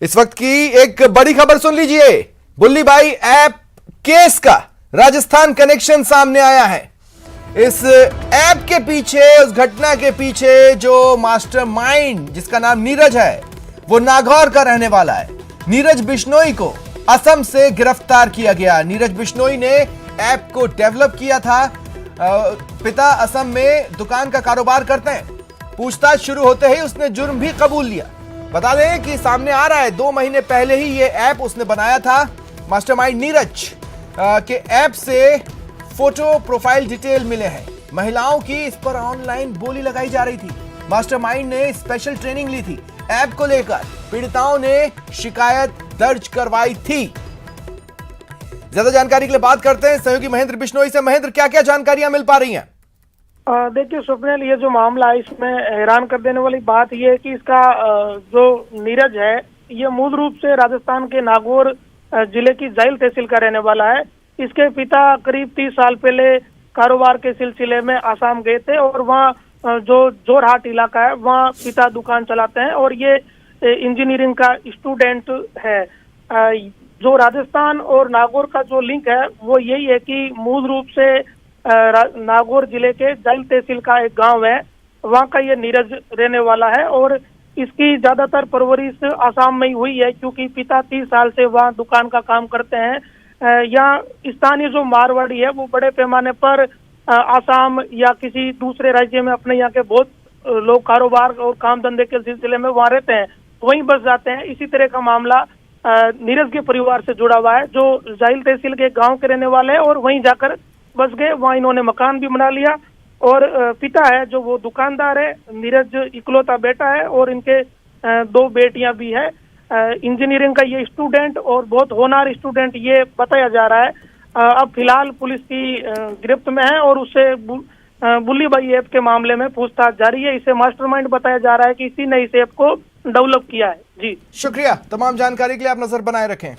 इस वक्त की एक बड़ी खबर सुन लीजिए। बुल्ली भाई ऐप केस का राजस्थान कनेक्शन सामने आया है। इस ऐप के पीछे, उस घटना के पीछे जो मास्टरमाइंड जिसका नाम नीरज है, वो नागौर का रहने वाला है। नीरज बिश्नोई को असम से गिरफ्तार किया गया। नीरज बिश्नोई ने ऐप को डेवलप किया था। पिता असम में दुकान का कारोबार करते हैं। पूछताछ शुरू होते ही उसने जुर्म भी कबूल लिया। बता दें कि सामने आ रहा है 2 महीने पहले ही ये ऐप उसने बनाया था। मास्टरमाइंड नीरज के ऐप से फोटो प्रोफाइल डिटेल मिले हैं। महिलाओं की इस पर ऑनलाइन बोली लगाई जा रही थी। मास्टरमाइंड ने स्पेशल ट्रेनिंग ली थी ऐप को लेकर। पीड़िताओं ने शिकायत दर्ज करवाई थी। ज्यादा जानकारी के लिए बात करते हैं सहयोगी महेंद्र बिश्नोई से। महेंद्र, क्या क्या जानकारियां मिल पा रही हैं? देखिए स्वप्निल, ये जो मामला है इसमें हैरान कर देने वाली बात यह है कि इसका जो नीरज है ये मूल रूप से राजस्थान के नागौर जिले की जाइल तहसील का रहने वाला है। इसके पिता करीब 30 साल पहले कारोबार के सिलसिले में आसाम गए थे और वहाँ जो जोरहाट इलाका है वहाँ पिता दुकान चलाते हैं और ये इंजीनियरिंग का स्टूडेंट है। जो राजस्थान और नागौर का जो लिंक है वो यही है कि मूल रूप से नागौर जिले के जाइल तहसील का एक गांव है, वहां का ये नीरज रहने वाला है और इसकी ज्यादातर परवरिश आसाम में ही हुई है क्योंकि पिता 30 साल से वहां दुकान का काम करते हैं। यहाँ स्थानीय जो मारवाड़ी है वो बड़े पैमाने पर आसाम या किसी दूसरे राज्य में अपने यहाँ के बहुत लोग कारोबार और काम धंधे के सिलसिले में वहां रहते हैं, वहीं बस जाते हैं। इसी तरह का मामला नीरज के परिवार से जुड़ा हुआ है जो जाइल तहसील के गाँव के रहने वाले हैं और वहीं जाकर बस गए। वहाँ इन्होंने मकान भी बना लिया और पिता है जो वो दुकानदार है। नीरज इकलौता बेटा है और इनके 2 बेटियां भी है। इंजीनियरिंग का ये स्टूडेंट और बहुत होनहार स्टूडेंट ये बताया जा रहा है। अब फिलहाल पुलिस की गिरफ्त में है और उससे बुल्ली भाई ऐप के मामले में पूछताछ जारी है। इसे मास्टरमाइंड बताया जा रहा है कि इसी ने इस ऐप को डेवलप किया है। जी शुक्रिया। तमाम जानकारी के लिए आप नजर बनाए रखें।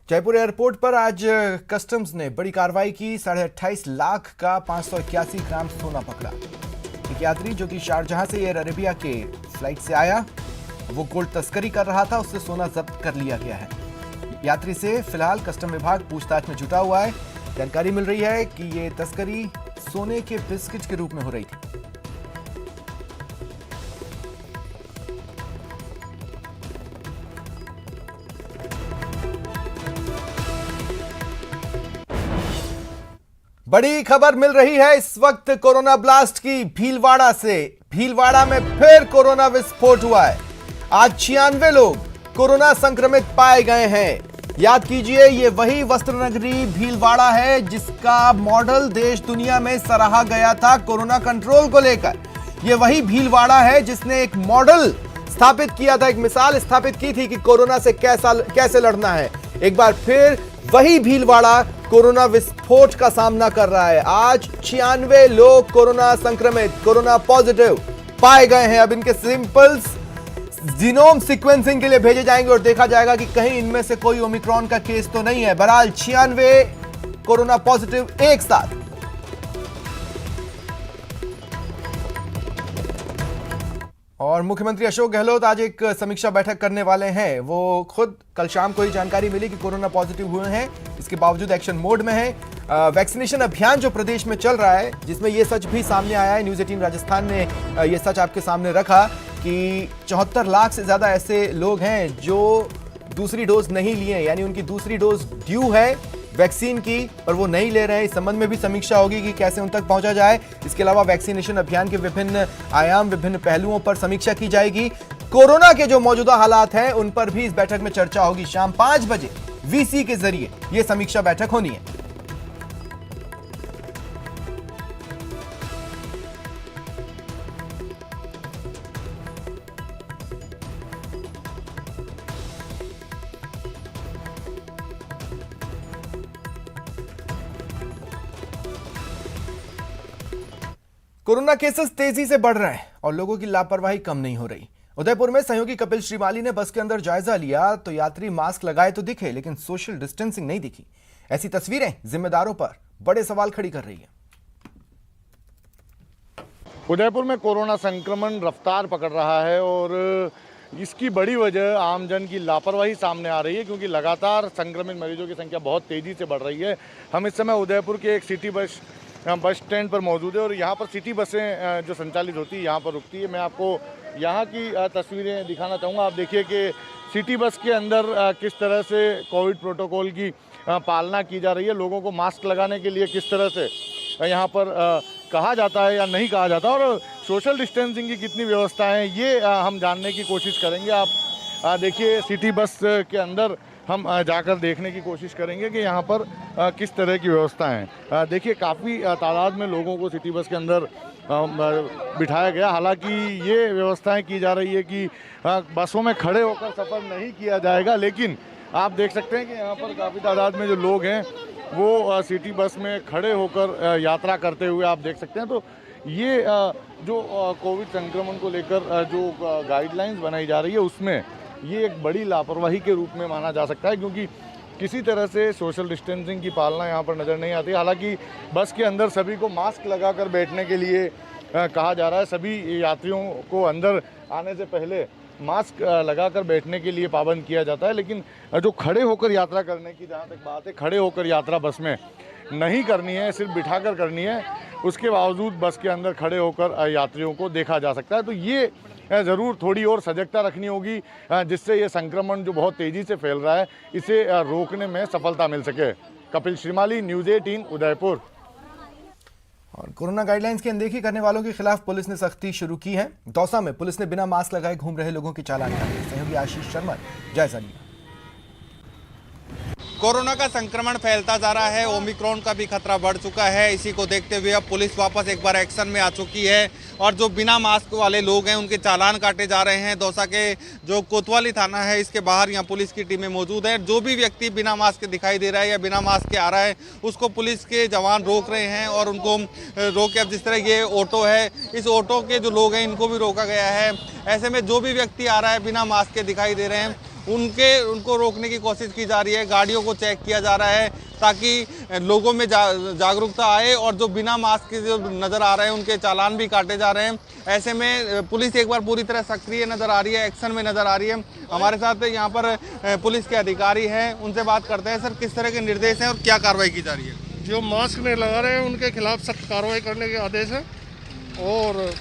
जयपुर एयरपोर्ट पर आज कस्टम्स ने बड़ी कार्रवाई की। 28.5 लाख का 581 ग्राम सोना पकड़ा। एक यात्री जो कि शारजहां से एयर अरेबिया के फ्लाइट से आया, वो गोल्ड तस्करी कर रहा था, उससे सोना जब्त कर लिया गया है। यात्री से फिलहाल कस्टम विभाग पूछताछ में जुटा हुआ है। जानकारी मिल रही है कि ये तस्करी सोने के बिस्किट के रूप में हो रही थी। बड़ी खबर मिल रही है इस वक्त कोरोना ब्लास्ट की भीलवाड़ा से। भीलवाड़ा में फिर कोरोना विस्फोट हुआ है। आज 96 लोग कोरोना संक्रमित पाए गए हैं। याद कीजिए, ये वही वस्त्र नगरी भीलवाड़ा है जिसका मॉडल देश दुनिया में सराहा गया था कोरोना कंट्रोल को लेकर। ये वही भीलवाड़ा है जिसने एक मॉडल स्थापित किया था, एक मिसाल स्थापित की थी कि कोरोना से कैसे लड़ना है। एक बार फिर वही भीलवाड़ा कोरोना विस्फोट का सामना कर रहा है। आज 96 लोग कोरोना संक्रमित, कोरोना पॉजिटिव पाए गए हैं। अब इनके सैंपल्स जीनोम सीक्वेंसिंग के लिए भेजे जाएंगे और देखा जाएगा कि कहीं इनमें से कोई ओमिक्रॉन का केस तो नहीं है। बहरहाल 96 कोरोना पॉजिटिव एक साथ। और मुख्यमंत्री अशोक गहलोत आज एक समीक्षा बैठक करने वाले हैं। वो खुद कल शाम को ही जानकारी मिली कि कोरोना पॉजिटिव हुए हैं, इसके बावजूद एक्शन मोड में है। वैक्सीनेशन अभियान जो प्रदेश में चल रहा है, जिसमें यह सच भी सामने आया है, न्यूज़ 18 राजस्थान ने यह सच आपके सामने रखा कि 74 लाख से ज्यादा ऐसे लोग हैं जो दूसरी डोज नहीं लिए, यानी उनकी दूसरी डोज ड्यू है वैक्सीन की और वो नहीं ले रहे हैं। इस संबंध में भी समीक्षा होगी कि कैसे उन तक पहुंचा जाए। इसके अलावा वैक्सीनेशन अभियान के विभिन्न आयाम, विभिन्न पहलुओं पर समीक्षा की जाएगी। कोरोना के जो मौजूदा हालात हैं उन पर भी इस बैठक में चर्चा होगी। शाम 5 बजे वीसी के जरिए यह समीक्षा बैठक होनी है। कोरोना केसेस तेजी से बढ़ रहे हैं और लोगों की लापरवाही कम नहीं हो रही। उदयपुर में सहयोगी कपिल श्रीमाली ने बस के अंदर जायजा लिया तो यात्री मास्क लगाए तो दिखे, लेकिन सोशल डिस्टेंसिंग नहीं दिखी। ऐसी तस्वीरें जिम्मेदारों पर बड़े सवाल खड़ी कर रही हैं। उदयपुर में कोरोना संक्रमण रफ्तार पकड़ रहा है और इसकी बड़ी वजह आमजन की लापरवाही सामने आ रही है, क्योंकि लगातार संक्रमित मरीजों की संख्या बहुत तेज़ी से बढ़ रही है। हम इस समय उदयपुर के एक सिटी बस स्टैंड पर मौजूद है और यहाँ पर सिटी बसें जो संचालित होती है यहाँ पर रुकती है। मैं आपको यहाँ की तस्वीरें दिखाना चाहूँगा। आप देखिए कि सिटी बस के अंदर किस तरह से कोविड प्रोटोकॉल की पालना की जा रही है। लोगों को मास्क लगाने के लिए किस तरह से यहाँ पर कहा जाता है या नहीं कहा जाता, और सोशल डिस्टेंसिंग की कितनी व्यवस्था है ये हम जानने की कोशिश करेंगे। आप देखिए सिटी बस के अंदर हम जाकर देखने की कोशिश करेंगे कि यहाँ पर किस तरह की व्यवस्था है। देखिए काफ़ी तादाद में लोगों को सिटी बस के अंदर बिठाया गया। हालांकि ये व्यवस्थाएं की जा रही है कि बसों में खड़े होकर सफ़र नहीं किया जाएगा, लेकिन आप देख सकते हैं कि यहाँ पर काफ़ी तादाद में जो लोग हैं वो सिटी बस में खड़े होकर यात्रा करते हुए आप देख सकते हैं। तो ये जो कोविड संक्रमण को लेकर जो गाइडलाइंस बनाई जा रही है उसमें ये एक बड़ी लापरवाही के रूप में माना जा सकता है, क्योंकि किसी तरह से सोशल डिस्टेंसिंग की पालना यहाँ पर नज़र नहीं आती। हालांकि बस के अंदर सभी को मास्क लगाकर बैठने के लिए कहा जा रहा है। सभी यात्रियों को अंदर आने से पहले मास्क लगाकर बैठने के लिए पाबंद किया जाता है, लेकिन जो खड़े होकर यात्रा करने की जहाँ तक बात है, खड़े होकर यात्रा बस में नहीं करनी है, सिर्फ बिठाकर करनी है। उसके बावजूद बस के अंदर खड़े होकर यात्रियों को देखा जा सकता है। तो ये ज़रूर थोड़ी और सजगता रखनी होगी, जिससे ये संक्रमण जो बहुत तेज़ी से फैल रहा है इसे रोकने में सफलता मिल सके। कपिल श्रीमाली, न्यूज़ 18 उदयपुर। और कोरोना गाइडलाइंस की अनदेखी करने वालों के खिलाफ पुलिस ने सख्ती शुरू की है। दौसा में पुलिस ने बिना मास्क लगाए घूम रहे लोगों की चालान काटे। सहयोगी आशीष शर्मा ने जायजा लिया। कोरोना का संक्रमण फैलता जा रहा है, ओमिक्रॉन का भी खतरा बढ़ चुका है। इसी को देखते हुए अब पुलिस वापस एक बार एक्शन में आ चुकी है और जो बिना मास्क वाले लोग हैं उनके चालान काटे जा रहे हैं। दौसा के जो कोतवाली थाना है इसके बाहर यहाँ पुलिस की टीमें मौजूद है। जो भी व्यक्ति बिना मास्क के दिखाई दे रहा है या बिना मास्क के आ रहा है उसको पुलिस के जवान रोक रहे हैं और उनको रोक के, अब जिस तरह ये ऑटो है, इस ऑटो के जो लोग हैं इनको भी रोका गया है। ऐसे में जो भी व्यक्ति आ रहा है बिना मास्क के दिखाई दे रहे हैं उनको रोकने की कोशिश की जा रही है। गाड़ियों को चेक किया जा रहा है ताकि लोगों में जागरूकता आए और जो बिना मास्क के जो नज़र आ रहे हैं उनके चालान भी काटे जा रहे हैं। ऐसे में पुलिस एक बार पूरी तरह सक्रिय नज़र आ रही है, एक्शन में नज़र आ रही है। हमारे साथ यहाँ पर पुलिस के अधिकारी हैं, उनसे बात करते हैं। सर, किस तरह के निर्देश हैं और क्या कार्रवाई की जा रही है? जो मास्क नहीं लगा रहे हैं उनके खिलाफ सख्त कार्रवाई करने के आदेश है और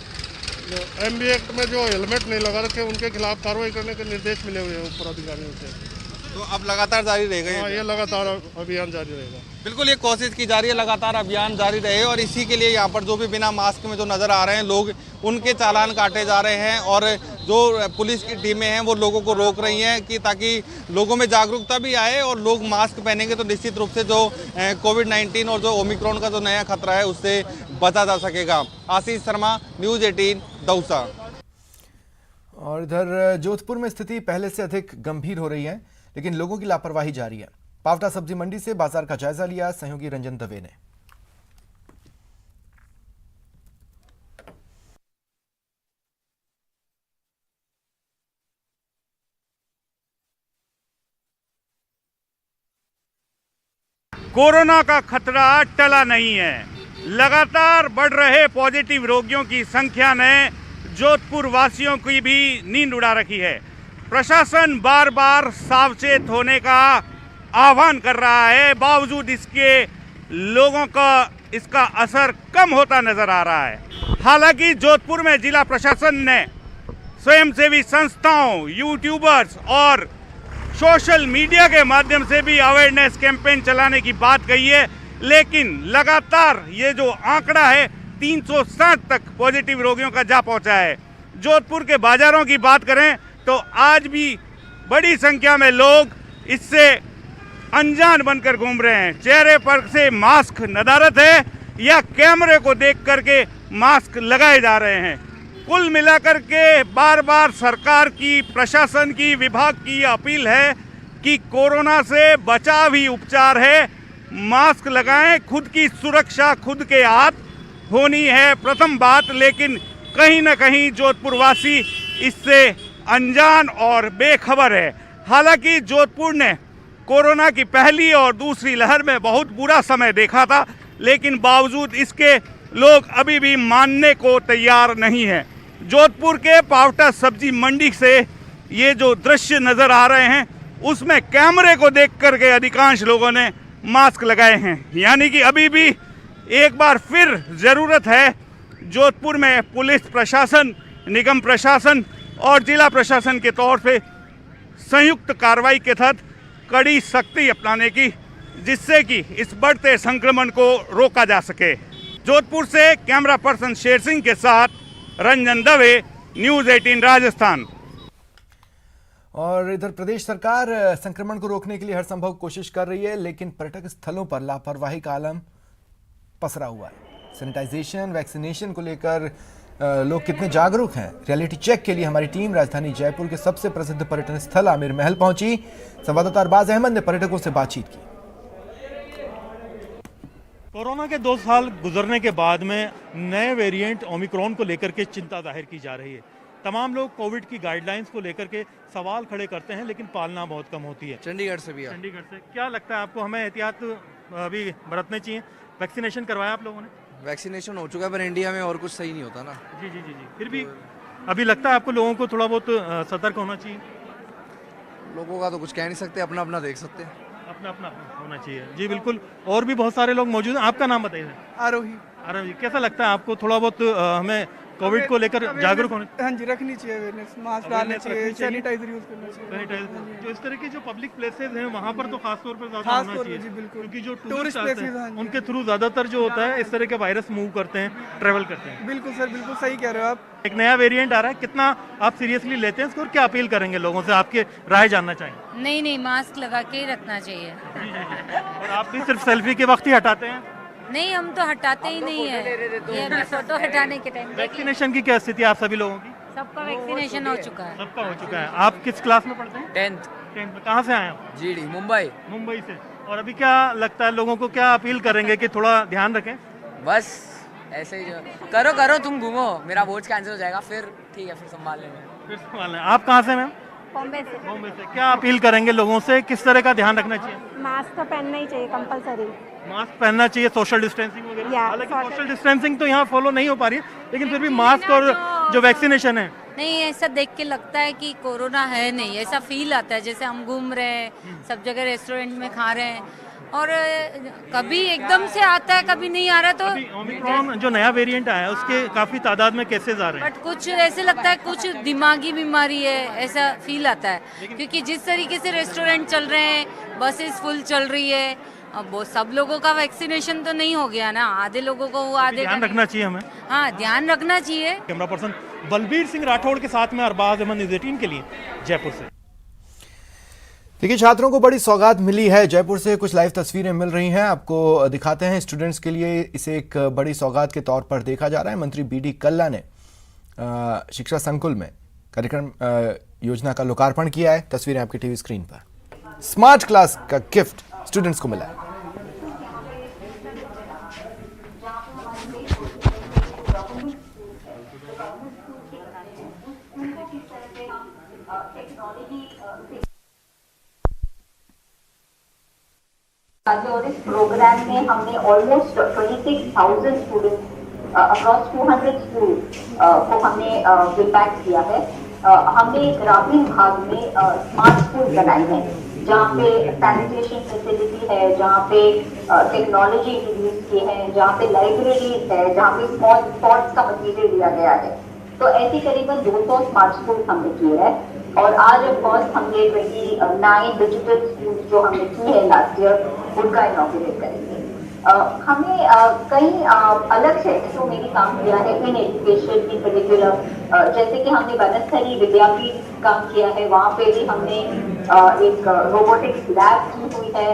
MB एक्ट में जो हेलमेट नहीं लगा रखे उनके खिलाफ कार्रवाई करने के निर्देश मिले हुए हैं ऊपर अधिकारियों से। तो अब लगातार जारी रहेगा? हाँ, ये लगातार अभियान जारी रहेगा। बिल्कुल, ये कोशिश की जा रही है लगातार अभियान जारी रहे और इसी के लिए यहाँ पर जो भी बिना मास्क में जो नज़र आ रहे हैं लोग, उनके चालान काटे जा रहे हैं और जो पुलिस की टीमें हैं वो लोगों को रोक रही हैं कि ताकि लोगों में जागरूकता भी आए और लोग मास्क पहनेंगे तो निश्चित रूप से जो कोविड-19 और जो ओमिक्रॉन का जो नया खतरा है उससे बचा जा सकेगा। आशीष शर्मा, न्यूज़ 18 दौसा। और इधर जोधपुर में स्थिति पहले से अधिक गंभीर हो रही है, लेकिन लोगों की लापरवाही जारी है। पावटा सब्जी मंडी से बाजार का जायजा लिया सहयोगी रंजन दवे ने। कोरोना का खतरा टला नहीं है। लगातार बढ़ रहे पॉजिटिव रोगियों की संख्या ने जोधपुर वासियों की भी नींद उड़ा रखी है। प्रशासन बार बार सावचेत होने का आह्वान कर रहा है, बावजूद इसके लोगों का इसका असर कम होता नजर आ रहा है। हालांकि जोधपुर में जिला प्रशासन ने स्वयंसेवी संस्थाओं, यूट्यूबर्स और सोशल मीडिया के माध्यम से भी अवेयरनेस कैंपेन चलाने की बात कही है, लेकिन लगातार ये जो आंकड़ा है 360 तक पॉजिटिव रोगियों का जा पहुंचा है। जोधपुर के बाजारों की बात करें तो आज भी बड़ी संख्या में लोग इससे अनजान बनकर घूम रहे हैं। चेहरे पर से मास्क नदारत है या कैमरे को देख करके मास्क लगाए जा रहे हैं। कुल मिलाकर के बार बार सरकार की, प्रशासन की, विभाग की अपील है कि कोरोना से बचाव ही उपचार है। मास्क लगाएं, खुद की सुरक्षा खुद के हाथ होनी है प्रथम बात, लेकिन कहीं ना कहीं जोधपुर वासी इससे अनजान और बेखबर है। हालांकि जोधपुर ने कोरोना की पहली और दूसरी लहर में बहुत बुरा समय देखा था, लेकिन बावजूद इसके लोग अभी भी मानने को तैयार नहीं है। जोधपुर के पावटा सब्जी मंडी से ये जो दृश्य नज़र आ रहे हैं, उसमें कैमरे को देख करके अधिकांश लोगों ने मास्क लगाए हैं। यानी कि अभी भी एक बार फिर ज़रूरत है जोधपुर में पुलिस प्रशासन, निगम प्रशासन और जिला प्रशासन के तौर पे संयुक्त कार्रवाई के तहत कड़ी सख्ती अपनाने की, जिससे कि इस बढ़ते संक्रमण को रोका जा सके। जोधपुर से कैमरा पर्सन शेर सिंह के साथ रंजन दवे, न्यूज़ 18 राजस्थान। और इधर प्रदेश सरकार संक्रमण को रोकने के लिए हर संभव कोशिश कर रही है, लेकिन पर्यटक स्थलों पर लापरवाही का आलम पसरा हुआ है। सैनिटाइजेशन, वैक्सीनेशन को लेकर लोग कितने जागरूक हैं, रियलिटी चेक के लिए हमारी टीम राजधानी जयपुर के सबसे प्रसिद्ध पर्यटन स्थल आमिर महल पहुंची। संवाददाता अरबाज अहमद ने पर्यटकों से बातचीत की। कोरोना के 2 साल गुजरने के बाद में नए वेरिएंट ओमिक्रॉन को लेकर के चिंता जाहिर की जा रही है। तमाम लोग कोविड की गाइडलाइंस को लेकर के सवाल खड़े करते हैं, लेकिन पालना बहुत कम होती है। चंडीगढ़ से भी चंडीगढ़ से क्या लगता है आपको, हमें एहतियात अभी बरतने चाहिए? वैक्सीनेशन करवाया आप लोगों ने? वैक्सीनेशन हो चुका है, पर इंडिया में और कुछ सही नहीं होता ना। जी जी जी जी फिर भी अभी लगता है आपको लोगों को थोड़ा बहुत सतर्क होना चाहिए? लोगों का तो कुछ कह नहीं सकते, अपना अपना देख सकते हैं। अपना अपना होना चाहिए। जी बिल्कुल, और भी बहुत सारे लोग मौजूद हैं। आपका नाम बताइए। आरोही। आरोही, कैसा लगता है आपको, थोड़ा बहुत हमें कोविड को लेकर जागरूक होने? हाँ जी, रखनी चाहिए अवेयरनेस, मास्क डालना चाहिए, सैनिटाइजर यूज करना चाहिए। सैनिटाइजर, जो इस तरह के जो पब्लिक प्लेसेस हैं वहाँ पर तो खास तौर पर ज़्यादा खास होना तौर पे चाहिए, जी बिल्कुल, क्योंकि जो टूरिस्ट आते प्लेसेस हैं उनके थ्रू ज़्यादातर जो होता है इस तरह के वायरस मूव करते हैं, ट्रेवल करते हैं। बिल्कुल सर, बिल्कुल सही कह रहे हो आप। एक नया वेरिएंट आ रहा है, कितना आप सीरियसली लेते हैं इसको और क्या अपील करेंगे लोगों से, आपके राय जानना चाहेंगे? नहीं, मास्क लगा के ही रखना चाहिए। और आप भी सिर्फ सेल्फी के वक्त ही हटाते हैं? नहीं, हम तो हटाते ही नहीं है, ये अभी फोटो हटाने के टाइम। वैक्सीनेशन की क्या स्थिति है आप सभी लोगों की? सबका वैक्सीनेशन हो चुका है। सबका हो चुका है। आप किस क्लास में पढ़ते हैं? 10th में। कहाँ से आए हैं? जीडी, मुंबई। मुंबई से। और अभी क्या लगता है लोगों को, क्या अपील करेंगे कि थोड़ा ध्यान रखें? बस ऐसे ही करो तुम घूमो, मेरा वोट कैंसिल हो जाएगा, फिर ठीक है, फिर संभाल लेंगे। फिर संभाल लें। आप कहाँ से मैम? बॉम्बे से। बॉम्बे से। क्या अपील करेंगे लोगों से, किस तरह का ध्यान रखना चाहिए? मास्क तो पहनना ही चाहिए कंपलसरी। मास्क पहनना चाहिए, सोशल डिस्टेंसिंग वगैरह। हालांकि social सोशल डिस्टेंसिंग तो यहाँ फॉलो नहीं हो पा रही है, लेकिन फिर भी मास्क और जो वैक्सीनेशन है। नहीं, ऐसा देख के लगता है कि कोरोना है नहीं, ऐसा फील आता है जैसे हम घूम रहे हैं, सब जगह रेस्टोरेंट में खा रहे हैं, और कभी एकदम से आता है, कभी नहीं आ रहा। तो ओमिक्रॉन जो नया वेरिएंट आया है उसके काफी तादाद में केसेस आ रहे हैं, बट कुछ ऐसे लगता है कुछ दिमागी बीमारी है, ऐसा फील आता है। क्योंकि जिस तरीके से रेस्टोरेंट चल रहे हैं, बसेस फुल चल रही है, अब वो सब लोगों का वैक्सीनेशन तो नहीं हो गया ना, आधे लोगों को वो, आधे ध्यान रखना चाहिए हमें। हाँ, ध्यान रखना चाहिए। कैमरा पर्सन बलबीर सिंह राठौड़ के साथ में अरबाज अहमद, न्यूज़ 18 के लिए जयपुर से। देखिए, छात्रों को बड़ी सौगात मिली है। जयपुर से कुछ लाइव तस्वीरें मिल रही हैं, आपको दिखाते हैं। स्टूडेंट्स के लिए इसे एक बड़ी सौगात के तौर पर देखा जा रहा है। मंत्री बीडी कल्ला ने शिक्षा संकुल में कार्यक्रम योजना का लोकार्पण किया है। तस्वीरें आपकी टीवी स्क्रीन पर। स्मार्ट क्लास का गिफ्ट स्टूडेंट्स को मिला है। और इस प्रोग्राम में हमने ऑलमोस्ट 26,000 स्टूडेंट्स अक्रॉस 200 स्कूल को हमने इम्पैक्ट किया है। हमने ग्रामीण भाग में स्मार्ट स्कूल बनाए हैं, जहाँ पे सैनिटेशन फैसिलिटी है, जहाँ पे टेक्नोलॉजी इंट्रोड्यूस किए हैं, जहाँ पे लाइब्रेरीज है, जहाँ पे स्मॉल स्पॉट्स का मटीरियल दिया गया है। तो ऐसी करीबन 200 स्मार्ट स्कूल हमने किए हैं। और आज फर्स्ट हमने 29 डिजिटल स्कूल जो हमने की है लास्ट ईयर, उनका इनॉग्रेट करेंगे। हमें कई अलग सेक्टरों में भी काम किया है इन एजुकेशन इन पर्टिकुलर, जैसे कि हमने वनस्थली विद्यापीठ काम किया है, वहाँ पे भी हमने एक रोबोटिक्स लैब की हुई है,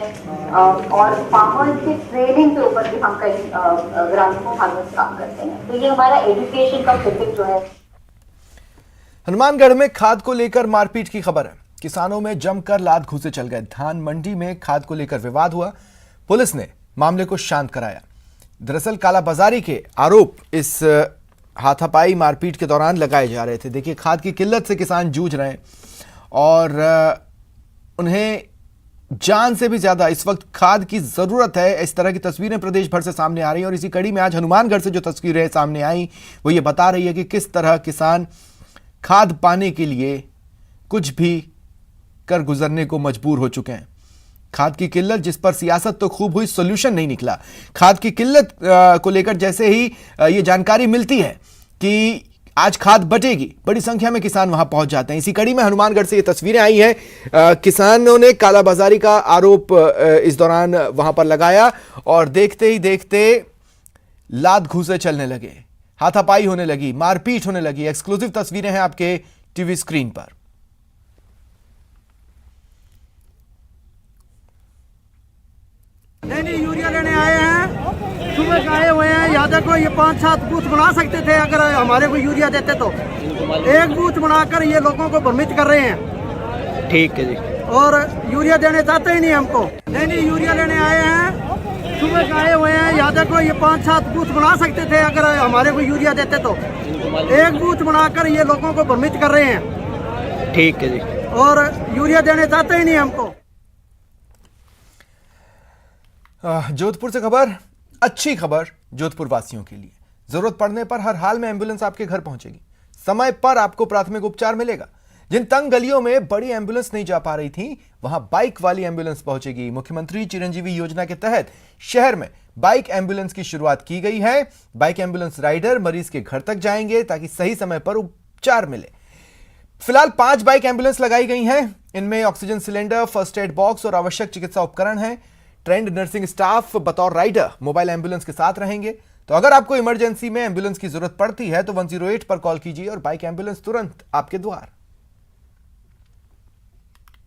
और फार्मर्स के ट्रेनिंग के ऊपर भी हम कई ग्रामीणों हार्वेस्ट काम करते हैं। तो ये हमारा एजुकेशन का प्रोजेक्ट जो है। हनुमानगढ़ में खाद को लेकर मारपीट की खबर है। किसानों में जमकर लात घूंसे चल गए। धान मंडी में खाद को लेकर विवाद हुआ, पुलिस ने मामले को शांत कराया। दरअसल कालाबाजारी के आरोप इस हाथापाई मारपीट के दौरान लगाए जा रहे थे। देखिए, खाद की किल्लत से किसान जूझ रहे हैं और उन्हें जान से भी ज्यादा इस वक्त खाद की जरूरत है। इस तरह की तस्वीरें प्रदेश भर से सामने आ रही हैं और इसी कड़ी में आज हनुमानगढ़ से जो तस्वीरें सामने आई वो ये बता रही है कि किस तरह किसान खाद पाने के लिए कुछ भी कर गुजरने को मजबूर हो चुके हैं। खाद की किल्लत जिस पर सियासत तो खूब हुई, सॉल्यूशन नहीं निकला। खाद की किल्लत को लेकर जैसे ही ये जानकारी मिलती है कि आज खाद बटेगी, बड़ी संख्या में किसान वहां पहुंच जाते हैं। इसी कड़ी में हनुमानगढ़ से ये तस्वीरें आई हैं। किसानों ने कालाबाजारी का आरोप इस दौरान वहां पर लगाया और देखते ही देखते लात घूंसे चलने लगे, हाथापाई होने लगी, मारपीट होने लगी। एक्सक्लूसिव तस्वीरें हैं आपके टीवी स्क्रीन पर। नहीं, यूरिया लेने आए हैं, सुबह से आए हुए हैं। यहाँ देखो, ये 5-7 बूथ बना सकते थे अगर हमारे को यूरिया देते तो। एक बूथ बनाकर ये लोगों को भ्रमित कर रहे हैं। ठीक है जी। और यूरिया देने चाहते ही नहीं हमको। नहीं, यूरिया लेने आए हैं, सुबह से आए हुए हैं। यहाँ देखो, ये 5-7 बूथ बना सकते थे अगर हमारे को यूरिया देते तो। एक बूथ बनाकर ये लोगों को भ्रमित कर रहे हैं। ठीक है जी। और यूरिया देने चाहते ही नहीं हमको। जोधपुर से खबर, अच्छी खबर जोधपुर वासियों के लिए। जरूरत पड़ने पर हर हाल में एम्बुलेंस आपके घर पहुंचेगी, समय पर आपको प्राथमिक उपचार मिलेगा। जिन तंग गलियों में बड़ी एम्बुलेंस नहीं जा पा रही थी, वहां बाइक वाली एम्बुलेंस पहुंचेगी। मुख्यमंत्री चिरंजीवी योजना के तहत शहर में बाइक एम्बुलेंस की शुरुआत की गई है। बाइक एम्बुलेंस राइडर मरीज के घर तक जाएंगे ताकि सही समय पर उपचार मिले। फिलहाल 5 बाइक एम्बुलेंस लगाई गई हैं। इनमें oxygen cylinder, first aid box और आवश्यक चिकित्सा उपकरण हैं। ट्रेंड नर्सिंग स्टाफ बतौर राइडर मोबाइल एम्बुलेंस के साथ रहेंगे। तो अगर आपको इमरजेंसी में एम्बुलेंस की जरूरत पड़ती है तो 108 पर कॉल कीजिए और बाइक एम्बुलेंस तुरंत आपके द्वार।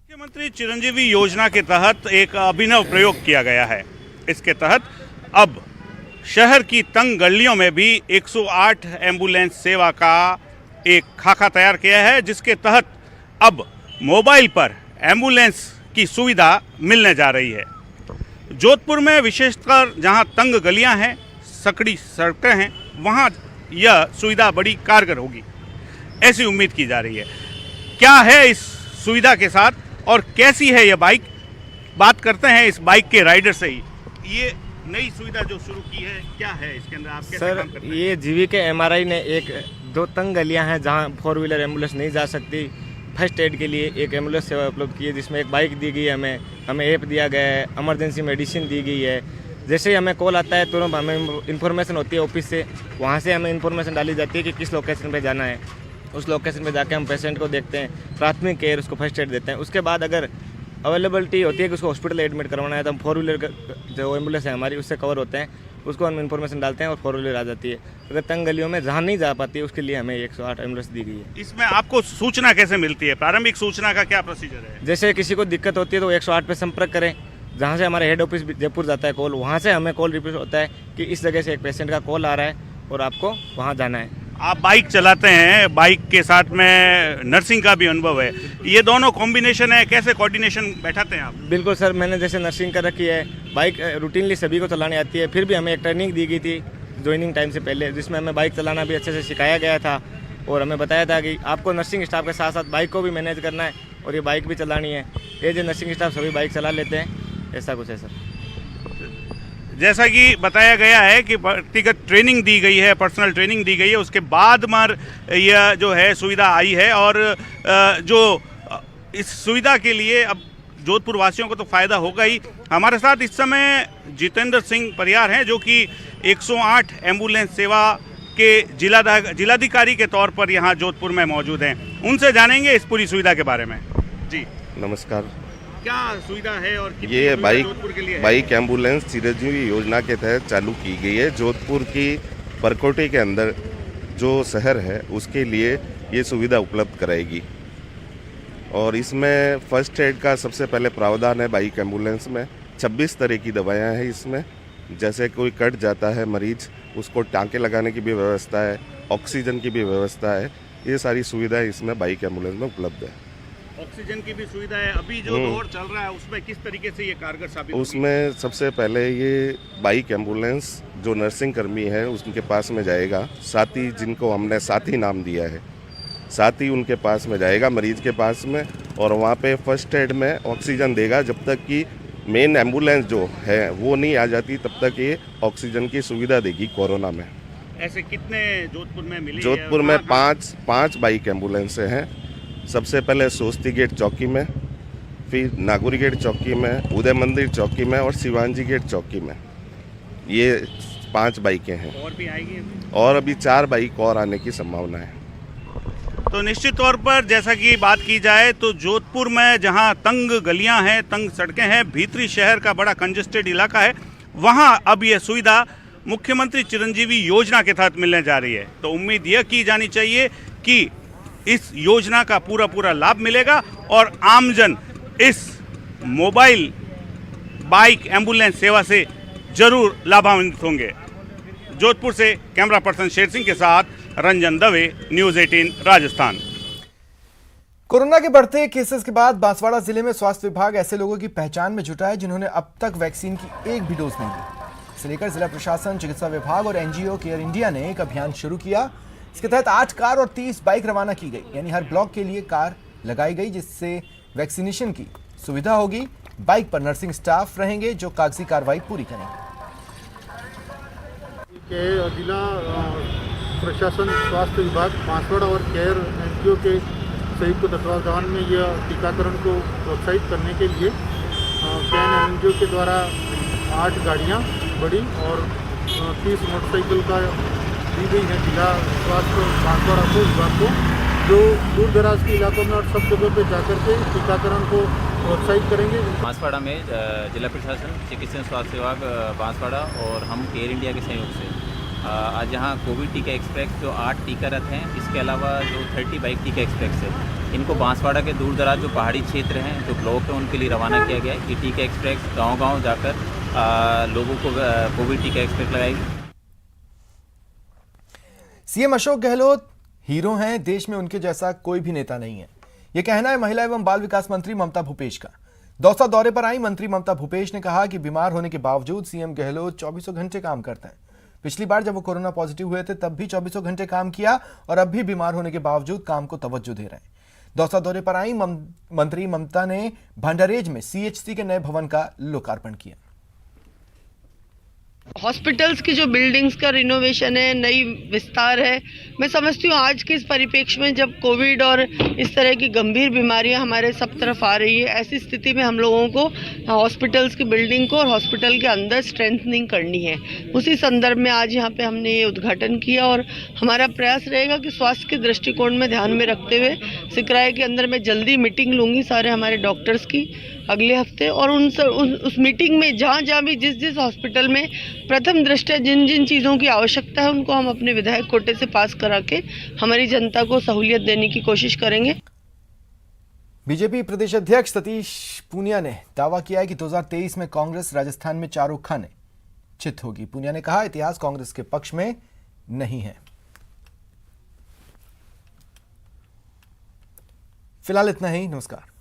मुख्यमंत्री चिरंजीवी योजना के तहत एक अभिनव प्रयोग किया गया है। इसके तहत अब शहर की तंग गलियों में भी 108 एम्बुलेंस सेवा का एक खाका तैयार किया है, जिसके तहत अब मोबाइल पर एम्बुलेंस की सुविधा मिलने जा रही है। जोधपुर में विशेषकर जहां तंग गलियां हैं, सकड़ी सड़कें हैं, वहां यह सुविधा बड़ी कारगर होगी, ऐसी उम्मीद की जा रही है। क्या है इस सुविधा के साथ और कैसी है यह बाइक, बात करते हैं इस बाइक के राइडर से ही। ये नई सुविधा जो शुरू की है, क्या है इसके अंदर, आप कैसे काम करते हैं? ये जीवीके एमआरआई ने 1-2 तंग गलियां हैं जहां 4 व्हीलर एम्बुलेंस नहीं जा सकती, फर्स्ट एड के लिए एक एम्बुलेंस सेवा उपलब्ध की है, जिसमें एक बाइक दी गई है, हमें ऐप दिया गया है, इमरजेंसी मेडिसिन दी गई है। जैसे ही हमें कॉल आता है तुरंत हमें इन्फॉर्मेशन होती है ऑफिस से, वहाँ से हमें इन्फॉर्मेशन डाली जाती है कि किस लोकेशन पे जाना है। उस लोकेशन पे जाके हम पेशेंट को देखते हैं, प्राथमिक केयर, उसको फर्स्ट एड देते हैं। उसके बाद अगर अवेलेबिलिटी होती है कि उसको हॉस्पिटल एडमिट करवाना है तो हम 4 व्हीलर जो एम्बुलेंस है हमारी उससे कवर होते हैं, उसको हम इन्फॉर्मेशन डालते हैं और 4 व्हीलर आ जाती है। अगर तंग गलियों में जहाँ नहीं जा पाती उसके लिए हमें 108 एम्बुलेंस दी गई है। इसमें आपको सूचना कैसे मिलती है, प्रारंभिक सूचना का क्या प्रोसीजर है? जैसे किसी को दिक्कत होती है तो 108 पे संपर्क करें, जहाँ से हमारे हेड ऑफिस जयपुर जाता है कॉल, वहाँ से हमें कॉल रिपोर्ट होता है कि इस जगह से एक पेशेंट का कॉल आ रहा है और आपको वहाँ जाना है। आप बाइक चलाते हैं, बाइक के साथ में नर्सिंग का भी अनुभव है, ये दोनों कॉम्बिनेशन है, कैसे कोऑर्डिनेशन बैठाते हैं आप? बिल्कुल सर, मैंने जैसे नर्सिंग कर रखी है, बाइक रूटीनली सभी को चलानी आती है। फिर भी हमें एक ट्रेनिंग दी गई थी ज्वाइनिंग टाइम से पहले, जिसमें हमें बाइक चलाना भी अच्छे से सिखाया गया था और हमें बताया था कि आपको नर्सिंग स्टाफ के साथ साथ बाइक को भी मैनेज करना है और ये बाइक भी चलानी है। ये जो नर्सिंग स्टाफ सभी बाइक चला लेते हैं, ऐसा कुछ है सर। जैसा कि बताया गया है कि व्यक्तिगत ट्रेनिंग दी गई है, पर्सनल ट्रेनिंग दी गई है, उसके बाद यह जो है सुविधा आई है और जो इस सुविधा के लिए अब जोधपुर वासियों को तो फ़ायदा होगा ही। हमारे साथ इस समय जितेंद्र सिंह परियार हैं जो कि 108 एम्बुलेंस सेवा के जिलाधिकारी के तौर पर यहाँ जोधपुर में मौजूद हैं। उनसे जानेंगे इस पूरी सुविधा के बारे में। जी नमस्कार। क्या सुविधा है और कितनी ये जोधपुर के लिए है? बाइक एम्बुलेंस चिरंजीवी योजना के तहत चालू की गई है। जोधपुर की परकोटे के अंदर जो शहर है उसके लिए ये सुविधा उपलब्ध कराएगी और इसमें फर्स्ट एड का सबसे पहले प्रावधान है। बाइक एम्बुलेंस में 26 तरह की दवाइयाँ हैं इसमें, जैसे कोई कट जाता है मरीज, उसको टाँके लगाने की भी व्यवस्था है, ऑक्सीजन की भी व्यवस्था है। ये सारी सुविधाएं इसमें बाइक एम्बुलेंस में उपलब्ध है। ऑक्सीजन की भी सुविधा है, अभी जो दौर चल रहा है उसमें किस तरीके से ये कारगर साबित होगी? उसमें सबसे पहले ये बाइक एम्बुलेंस जो नर्सिंग कर्मी है उनके पास में जाएगा, साथी जिनको हमने साथी नाम दिया है, साथी उनके पास में जाएगा मरीज के पास में, और वहाँ पे फर्स्ट एड में ऑक्सीजन देगा। जब तक कि मेन एम्बुलेंस जो है वो नहीं आ जाती तब तक ये ऑक्सीजन की सुविधा देगी कोरोना में। ऐसे कितने जोधपुर में मिली? जोधपुर में पाँच बाइक एम्बुलेंस हैं। सबसे पहले सोस्ती गेट चौकी में, फिर नागुरी गेट चौकी में, उदय मंदिर चौकी में और शिवानजी गेट चौकी में। ये 5 बाइकें हैं और भी आएगी और अभी 4 बाइक और आने की संभावना है। तो निश्चित तौर पर जैसा कि बात की जाए तो जोधपुर में जहां तंग गलियां हैं, तंग सड़कें हैं, भीतरी शहर का बड़ा कंजेस्टेड इलाका है, वहां अब ये सुविधा मुख्यमंत्री चिरंजीवी योजना के तहत मिलने जा रही है। तो उम्मीद यह की जानी चाहिए कि इस योजना का पूरा लाभ मिलेगा और आमजन इस मोबाइल बाइक एम्बुलेंस सेवा से जरूर लाभान्वित होंगे। जोधपुर से कैमरा पर्सन शेर सिंह के साथ रंजन दवे, न्यूज़ 18 राजस्थान। कोरोना के बढ़ते केसेस के बाद बांसवाड़ा जिले में स्वास्थ्य विभाग ऐसे लोगों की पहचान में जुटा है जिन्होंने अब तक वैक्सीन की एक भी डोज नहीं ली। इसे लेकर जिला प्रशासन, चिकित्सा विभाग और एनजीओ केयर इंडिया ने एक अभियान शुरू किया। इसके तहत 8 कार और 30 बाइक रवाना की गई, यानी हर ब्लॉक के लिए कार लगाई गई, जिससे वैक्सीनेशन की सुविधा होगी। बाइक पर नर्सिंग स्टाफ रहेंगे जो कागजी कार्रवाई पूरी करेंगे। जिला प्रशासन, स्वास्थ्य विभाग, बांसवाड़ा और केयर एनजीओ के संयुक्त तत्वावधान में यह टीकाकरण को प्रोत्साहित करने के लिए कैन एनजीओ के द्वारा 8 गाड़ियां बड़ी और 30 मोटरसाइकिल का दी गई है जिला स्वास्थ्य बांसवाड़ा को, विभाग को, जो दूर दराज के इलाकों में और सब जगह पे जाकर के टीकाकरण को प्रोत्साहित करेंगे। बांसवाड़ा में जिला प्रशासन, चिकित्सा स्वास्थ्य विभाग बांसवाड़ा और हम केयर इंडिया के सहयोग से आज यहाँ कोविड टीका एक्सप्रेस जो 8 टीका रथ हैं, इसके अलावा जो 30 बाइक टीका एक्सप्रेस है, इनको बांसवाड़ा के दूर दराज जो पहाड़ी क्षेत्र हैं, जो ब्लॉक हैं, उनके लिए रवाना किया गया है। ये टीका एक्सप्रेस गांव-गांव जाकर लोगों को कोविड टीका एक्सप्रेस लगाएगी। सीएम अशोक गहलोत हीरो हैं, देश में उनके जैसा कोई भी नेता नहीं है, यह कहना है महिला एवं बाल विकास मंत्री ममता भूपेश का। दौसा दौरे पर आई मंत्री ममता भूपेश ने कहा कि बीमार होने के बावजूद सीएम गहलोत 24 घंटे काम करते हैं। पिछली बार जब वो कोरोना पॉजिटिव हुए थे तब भी 24 घंटे काम किया और अब भी बीमार होने के बावजूद काम को तवज्जो दे रहे हैं। दौसा दौरे पर आई मंत्री ममता ने भंडारेज में सीएचसी के नए भवन का लोकार्पण किया। हॉस्पिटल्स की जो बिल्डिंग्स का रिनोवेशन है, नई विस्तार है, मैं समझती हूँ आज के इस परिप्रेक्ष्य में जब कोविड और इस तरह की गंभीर बीमारियां हमारे सब तरफ आ रही है, ऐसी स्थिति में हम लोगों को हॉस्पिटल्स की बिल्डिंग को और हॉस्पिटल के अंदर स्ट्रेंथनिंग करनी है। उसी संदर्भ में आज यहाँ पे हमने ये उद्घाटन किया और हमारा प्रयास रहेगा कि स्वास्थ्य के दृष्टिकोण में ध्यान में रखते हुए सिकराय के अंदर मैं जल्दी मीटिंग लूँगी सारे हमारे डॉक्टर्स की अगले हफ्ते, और उस मीटिंग में जहाँ भी जिस हॉस्पिटल में प्रथम दृष्टया जिन चीज़ों की आवश्यकता है उनको हम अपने विधायक कोटे से पास करा के हमारी जनता को सहूलियत देने की कोशिश करेंगे। बीजेपी प्रदेश अध्यक्ष सतीश पूनिया ने दावा किया है कि 2023 में कांग्रेस राजस्थान में चारों खाने चित होगी। पूनिया ने कहा इतिहास कांग्रेस के पक्ष में नहीं है। फिलहाल इतना ही, नमस्कार।